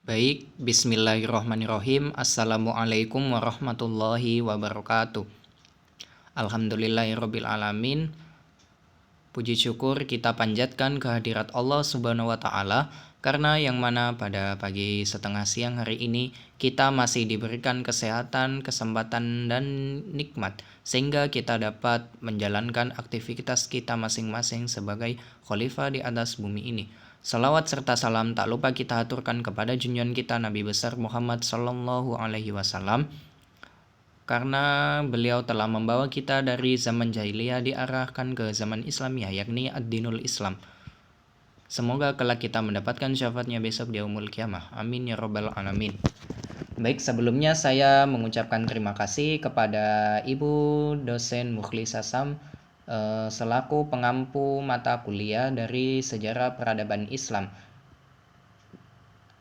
Baik, bismillahirrahmanirrahim. Assalamualaikum warahmatullahi wabarakatuh. Alhamdulillahirabbil alamin. Puji syukur kita panjatkan kehadirat Allah Subhanahu wa taala karena yang mana pada pagi setengah siang hari ini kita masih diberikan kesehatan, kesempatan dan nikmat sehingga kita dapat menjalankan aktivitas kita masing-masing sebagai khalifah di atas bumi ini. Salawat serta salam tak lupa kita aturkan kepada junjungan kita Nabi besar Muhammad Sallallahu Alaihi Wasallam, karena beliau telah membawa kita dari zaman jahiliyah diarahkan ke zaman Islamiyah, yakni ad-dinul Islam. Semoga kelak kita mendapatkan syafaatnya besok di yaumul kiamah. Amin ya rabbal alamin. Baik, sebelumnya saya mengucapkan terima kasih kepada Ibu dosen Mukhlis Hasam selaku pengampu mata kuliah dari Sejarah Peradaban Islam.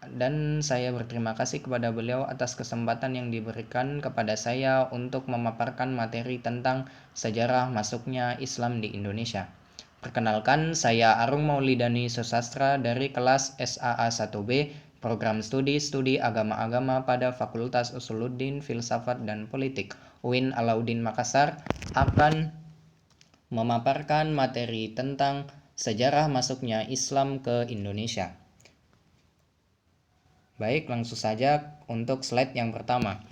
Dan saya berterima kasih kepada beliau atas kesempatan yang diberikan kepada saya untuk memaparkan materi tentang sejarah masuknya Islam di Indonesia. Perkenalkan, saya Arung Maulidani Susastra dari kelas SAA 1B, Program Studi Agama-Agama pada Fakultas Usuluddin, Filsafat dan Politik, UIN Alauddin Makassar, akan memaparkan materi tentang sejarah masuknya Islam ke Indonesia. Baik, langsung saja untuk slide yang pertama,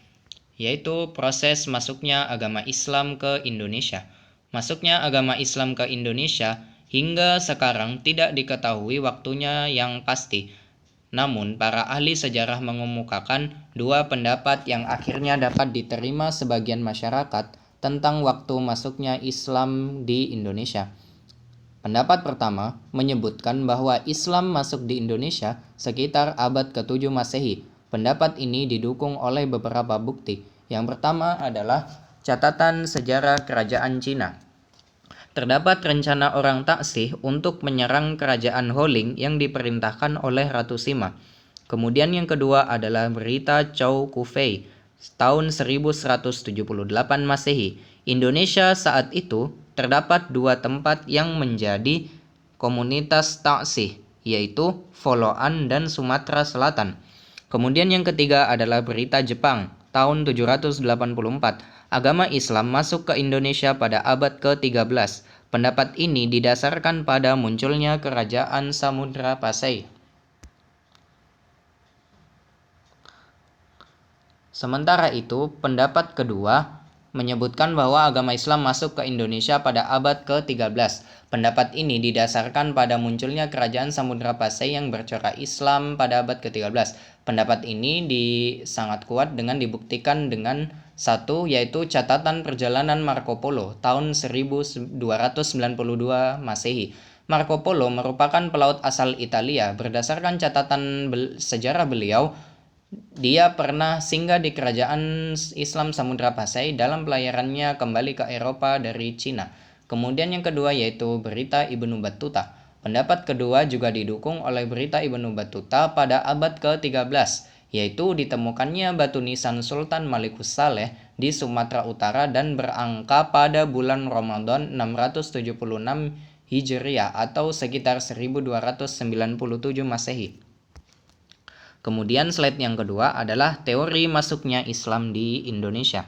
yaitu proses masuknya agama Islam ke Indonesia. Masuknya agama Islam ke Indonesia hingga sekarang tidak diketahui waktunya yang pasti. Namun, para ahli sejarah mengemukakan dua pendapat yang akhirnya dapat diterima sebagian masyarakat tentang waktu masuknya Islam di Indonesia. Pendapat pertama menyebutkan bahwa Islam masuk di Indonesia sekitar abad ke-7 Masehi. Pendapat ini didukung oleh beberapa bukti. Yang pertama adalah catatan sejarah kerajaan Cina. Terdapat rencana orang Taksih untuk menyerang kerajaan Holing yang diperintahkan oleh Ratu Sima. Kemudian yang kedua adalah berita Chow Kufei tahun 1178 Masehi. Indonesia saat itu terdapat dua tempat yang menjadi komunitas Taksih, yaitu Foloan dan Sumatera Selatan. Kemudian yang ketiga adalah berita Jepang tahun 784. Agama Islam masuk ke Indonesia pada abad ke-13. Pendapat ini didasarkan pada munculnya kerajaan Samudra Pasai. Sementara itu, pendapat kedua menyebutkan bahwa agama Islam masuk ke Indonesia pada abad ke-13. Pendapat ini didasarkan pada munculnya kerajaan Samudra Pasai yang bercorak Islam pada abad ke-13. Pendapat ini sangat kuat dengan dibuktikan dengan satu, yaitu catatan perjalanan Marco Polo tahun 1292 Masehi. Marco Polo merupakan pelaut asal Italia. Berdasarkan catatan sejarah beliau, dia pernah singgah di kerajaan Islam Samudra Pasai dalam pelayarannya kembali ke Eropa dari Cina. Kemudian yang kedua yaitu berita Ibnu Battuta. Pendapat kedua juga didukung oleh berita Ibnu Battuta pada abad ke-13, yaitu ditemukannya batu nisan Sultan Malikus Saleh di Sumatera Utara dan berangka pada bulan Ramadan 676 Hijriah atau sekitar 1297 Masehi. Kemudian slide yang kedua adalah teori masuknya Islam di Indonesia.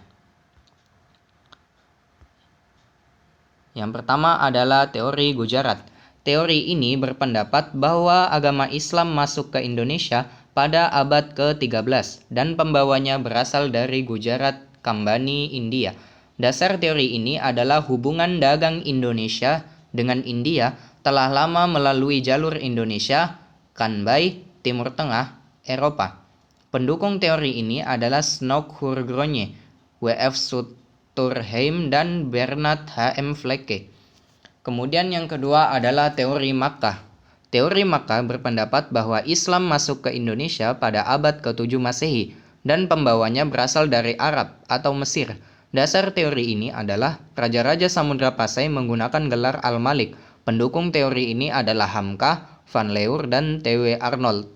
Yang pertama adalah teori Gujarat. Teori ini berpendapat bahwa agama Islam masuk ke Indonesia pada abad ke-13 dan pembawanya berasal dari Gujarat, Kambani, India. Dasar teori ini adalah hubungan dagang Indonesia dengan India telah lama melalui jalur Indonesia, Kanbai, Timur Tengah, Eropa. Pendukung teori ini adalah Snoeck-Hurgronje, W.F. Suterheim, dan Bernard H.M. Flecke. Kemudian yang kedua adalah teori Makkah. Teori Makkah berpendapat bahwa Islam masuk ke Indonesia pada abad ke-7 Masehi dan pembawanya berasal dari Arab atau Mesir. Dasar teori ini adalah Raja-Raja Samudra Pasai menggunakan gelar Al-Malik. Pendukung teori ini adalah Hamka, Van Leur, dan T.W. Arnold.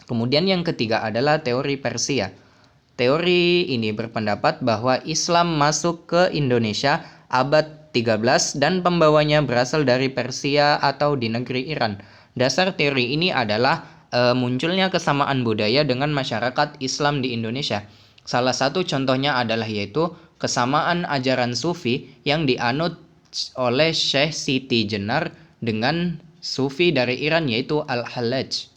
Kemudian yang ketiga adalah teori Persia. Teori ini berpendapat bahwa Islam masuk ke Indonesia abad 13 dan pembawanya berasal dari Persia atau di negeri Iran. Dasar teori ini adalah munculnya kesamaan budaya dengan masyarakat Islam di Indonesia. Salah satu contohnya adalah yaitu kesamaan ajaran Sufi yang dianut oleh Syekh Siti Jenar dengan Sufi dari Iran yaitu Al-Hallaj.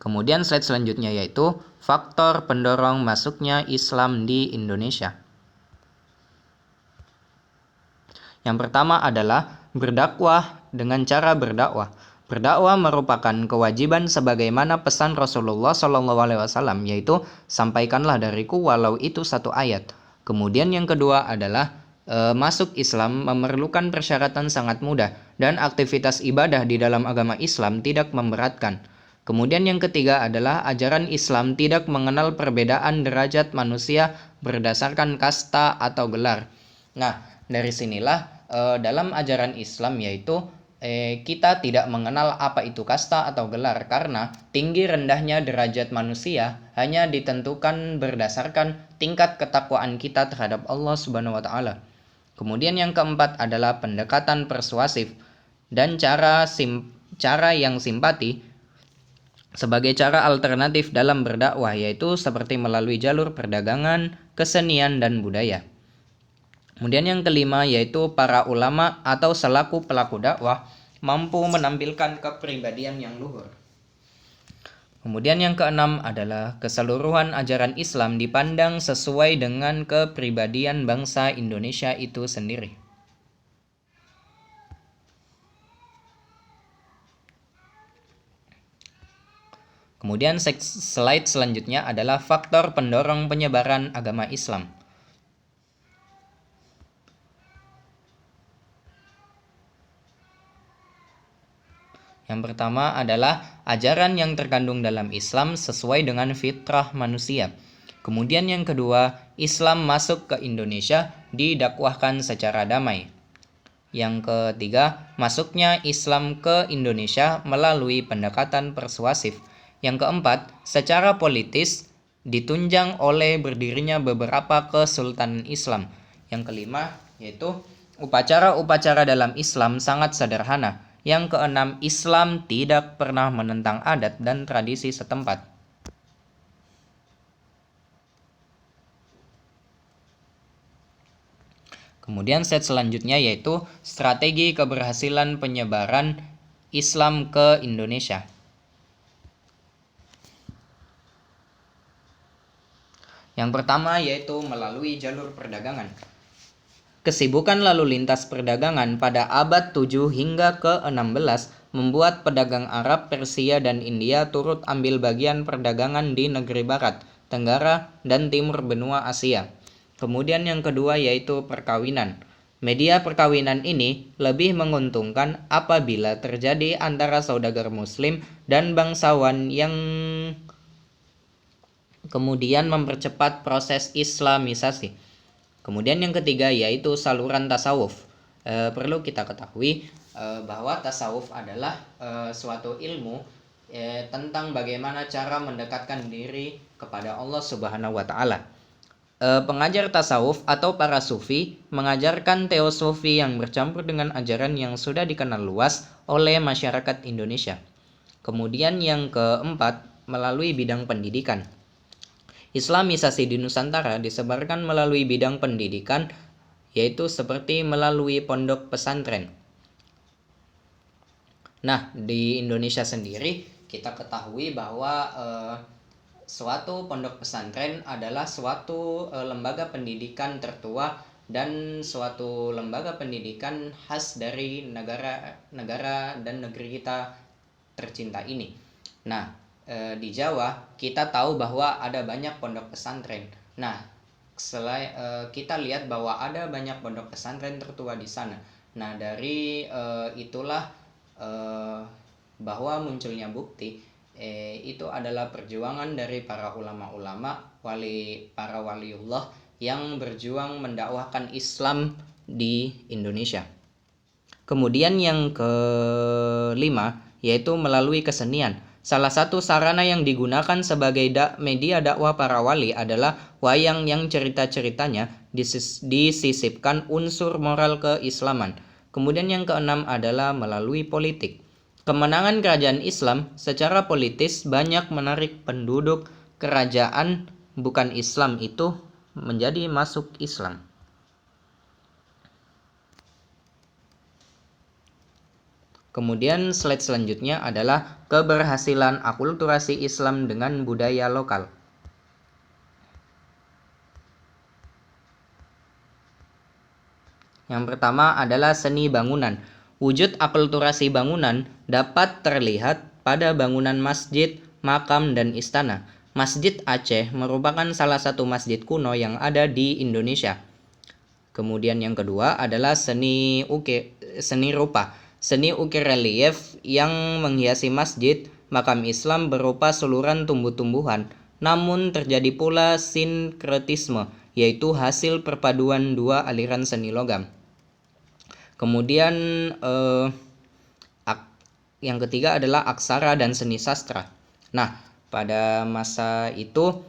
Kemudian slide selanjutnya yaitu faktor pendorong masuknya Islam di Indonesia. Yang pertama adalah berdakwah dengan cara berdakwah. Berdakwah merupakan kewajiban sebagaimana pesan Rasulullah SAW, yaitu sampaikanlah dariku walau itu satu ayat. Kemudian yang kedua adalah masuk Islam memerlukan persyaratan sangat mudah dan aktivitas ibadah di dalam agama Islam tidak memberatkan. Kemudian yang ketiga adalah ajaran Islam tidak mengenal perbedaan derajat manusia berdasarkan kasta atau gelar. Nah, dari sinilah dalam ajaran Islam yaitu kita tidak mengenal apa itu kasta atau gelar karena tinggi rendahnya derajat manusia hanya ditentukan berdasarkan tingkat ketakwaan kita terhadap Allah Subhanahu wa taala. Kemudian yang keempat adalah pendekatan persuasif dan cara yang simpati sebagai cara alternatif dalam berdakwah yaitu seperti melalui jalur perdagangan, kesenian dan budaya. Kemudian yang kelima yaitu para ulama atau selaku pelaku dakwah mampu menampilkan kepribadian yang luhur. Kemudian yang keenam adalah keseluruhan ajaran Islam dipandang sesuai dengan kepribadian bangsa Indonesia itu sendiri. Kemudian slide selanjutnya adalah faktor pendorong penyebaran agama Islam. Yang pertama adalah ajaran yang terkandung dalam Islam sesuai dengan fitrah manusia. Kemudian yang kedua, Islam masuk ke Indonesia didakwahkan secara damai. Yang ketiga, masuknya Islam ke Indonesia melalui pendekatan persuasif. Yang keempat, secara politis ditunjang oleh berdirinya beberapa kesultanan Islam. Yang kelima, yaitu upacara-upacara dalam Islam sangat sederhana. Yang keenam, Islam tidak pernah menentang adat dan tradisi setempat. Kemudian slide selanjutnya yaitu strategi keberhasilan penyebaran Islam ke Indonesia. Yang pertama yaitu melalui jalur perdagangan. Kesibukan lalu lintas perdagangan pada abad 7 hingga ke-16 membuat pedagang Arab, Persia, dan India turut ambil bagian perdagangan di negeri Barat, Tenggara, dan Timur benua Asia. Kemudian yang kedua yaitu perkawinan. Media perkawinan ini lebih menguntungkan apabila terjadi antara saudagar muslim dan bangsawan yang kemudian mempercepat proses islamisasi. Kemudian yang ketiga yaitu saluran tasawuf. Perlu kita ketahui bahwa tasawuf adalah suatu ilmu tentang bagaimana cara mendekatkan diri kepada Allah Subhanahu wa taala. Pengajar tasawuf atau para sufi mengajarkan teosofi yang bercampur dengan ajaran yang sudah dikenal luas oleh masyarakat Indonesia. Kemudian yang keempat, melalui bidang pendidikan. Islamisasi di Nusantara disebarkan melalui bidang pendidikan, yaitu seperti melalui pondok pesantren. Nah, di Indonesia sendiri kita ketahui bahwa suatu pondok pesantren adalah suatu lembaga pendidikan tertua dan suatu lembaga pendidikan khas dari negara dan negeri kita tercinta ini. Nah, di Jawa kita tahu bahwa ada banyak pondok pesantren. Nah, kita lihat bahwa ada banyak pondok pesantren tertua di sana. Nah, dari itulah bahwa munculnya bukti itu adalah perjuangan dari para ulama-ulama, para waliullah yang berjuang mendakwahkan Islam di Indonesia. Kemudian yang kelima yaitu melalui kesenian. Salah satu sarana yang digunakan sebagai media dakwah para wali adalah wayang yang cerita-ceritanya disisipkan unsur moral keislaman. Kemudian yang keenam adalah melalui politik. Kemenangan kerajaan Islam secara politis banyak menarik penduduk kerajaan bukan Islam itu menjadi masuk Islam. Kemudian slide selanjutnya adalah keberhasilan akulturasi Islam dengan budaya lokal. Yang pertama adalah seni bangunan. Wujud akulturasi bangunan dapat terlihat pada bangunan masjid, makam, dan istana. Masjid Aceh merupakan salah satu masjid kuno yang ada di Indonesia. Kemudian yang kedua adalah seni rupa. Seni ukir relief yang menghiasi masjid, makam Islam berupa suluran tumbuh-tumbuhan. Namun terjadi pula sinkretisme, yaitu hasil perpaduan dua aliran seni logam. Kemudian yang ketiga adalah aksara dan seni sastra. Nah, pada masa itu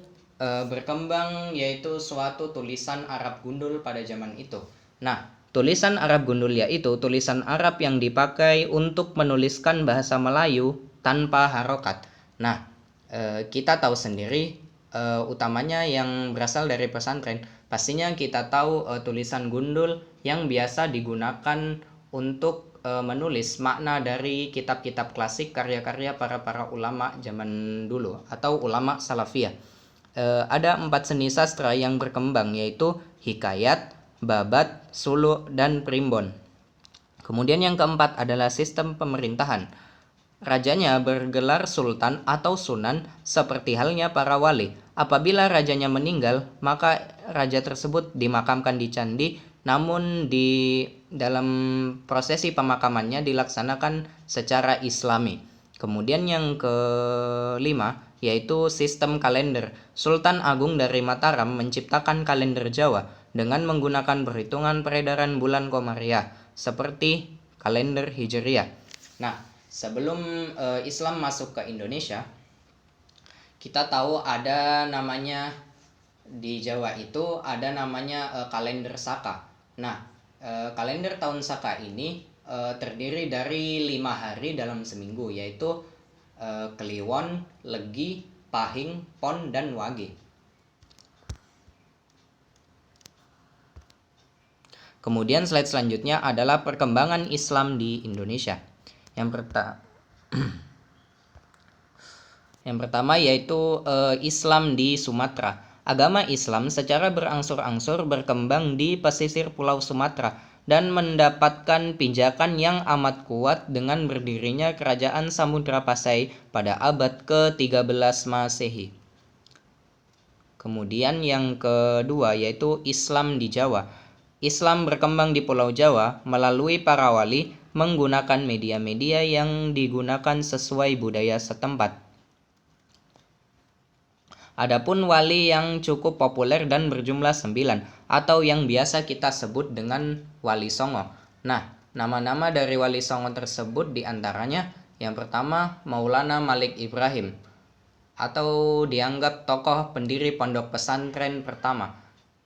berkembang yaitu suatu tulisan Arab gundul pada zaman itu. Nah, tulisan Arab gundul yaitu tulisan Arab yang dipakai untuk menuliskan bahasa Melayu tanpa harokat. Nah, kita tahu sendiri utamanya yang berasal dari pesantren. Pastinya kita tahu tulisan gundul yang biasa digunakan untuk menulis makna dari kitab-kitab klasik karya-karya para ulama zaman dulu atau ulama salafiyah. Ada 4 seni sastra yang berkembang yaitu hikayat, babat, suluk, dan primbon. Kemudian yang keempat adalah sistem pemerintahan. Rajanya bergelar sultan atau sunan seperti halnya para wali. Apabila rajanya meninggal, maka raja tersebut dimakamkan di candi, namun di dalam prosesi pemakamannya dilaksanakan secara Islami. Kemudian yang kelima yaitu sistem kalender. Sultan Agung dari Mataram menciptakan kalender Jawa dengan menggunakan perhitungan peredaran bulan Komariah seperti kalender Hijriah. Nah, sebelum Islam masuk ke Indonesia, kita tahu ada namanya di Jawa itu ada namanya kalender Saka. Nah, kalender tahun Saka ini terdiri dari 5 hari dalam seminggu, yaitu Kliwon, Legi, Pahing, Pon, dan Wage. Kemudian slide selanjutnya adalah perkembangan Islam di Indonesia. Yang pertama yaitu Islam di Sumatera. Agama Islam secara berangsur-angsur berkembang di pesisir Pulau Sumatera dan mendapatkan pijakan yang amat kuat dengan berdirinya Kerajaan Samudra Pasai pada abad ke-13 Masehi. Kemudian yang kedua yaitu Islam di Jawa. Islam berkembang di Pulau Jawa melalui para wali menggunakan media-media yang digunakan sesuai budaya setempat. Adapun wali yang cukup populer dan berjumlah 9 atau yang biasa kita sebut dengan Wali Songo. Nah, nama-nama dari Wali Songo tersebut diantaranya yang pertama Maulana Malik Ibrahim atau dianggap tokoh pendiri pondok pesantren pertama.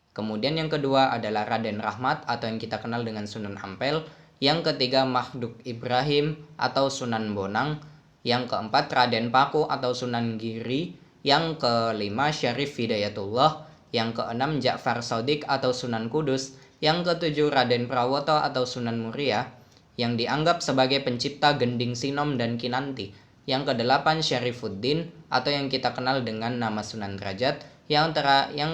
Kemudian yang kedua adalah Raden Rahmat atau yang kita kenal dengan Sunan Ampel. Yang ketiga Makhduk Ibrahim atau Sunan Bonang. Yang keempat Raden Paku atau Sunan Giri. Yang kelima Syarif Hidayatullah. Yang keenam Ja'far Shadiq atau Sunan Kudus. Yang ketujuh Raden Prawoto atau Sunan Muria yang dianggap sebagai pencipta Gending Sinom dan Kinanti. Yang kedelapan Syarifuddin atau yang kita kenal dengan nama Sunan Derajat. Yang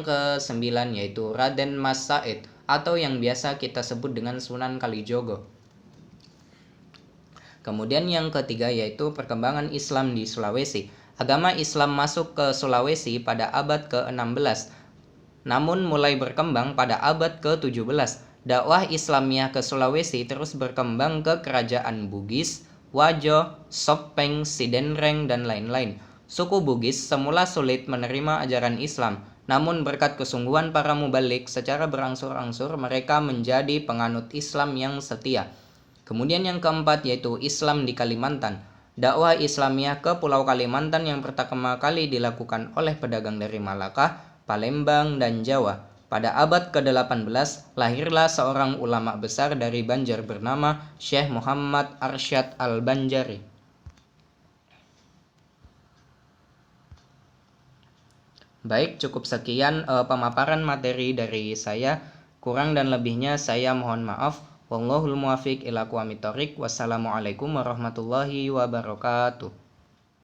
kesembilan yaitu Raden Mas Said atau yang biasa kita sebut dengan Sunan Kalijogo. Kemudian yang ketiga yaitu perkembangan Islam di Sulawesi. Agama Islam masuk ke Sulawesi pada abad ke-16, namun mulai berkembang pada abad ke-17. Dakwah Islamiyah ke Sulawesi terus berkembang ke kerajaan Bugis, Wajo, Sopeng, Sidenreng, dan lain-lain. Suku Bugis semula sulit menerima ajaran Islam, namun berkat kesungguhan para mubalik secara berangsur-angsur mereka menjadi penganut Islam yang setia. Kemudian yang keempat yaitu Islam di Kalimantan. Dakwah Islamiyah ke Pulau Kalimantan yang pertama kali dilakukan oleh pedagang dari Malaka, Palembang, dan Jawa. Pada abad ke-18, lahirlah seorang ulama besar dari Banjar bernama Syekh Muhammad Arsyad Al-Banjari. Baik, cukup sekian pemaparan materi dari saya. Kurang dan lebihnya saya mohon maaf. Wallahul muwaffiq ila aqwamit thoriq. Wassalamualaikum warahmatullahi wabarakatuh.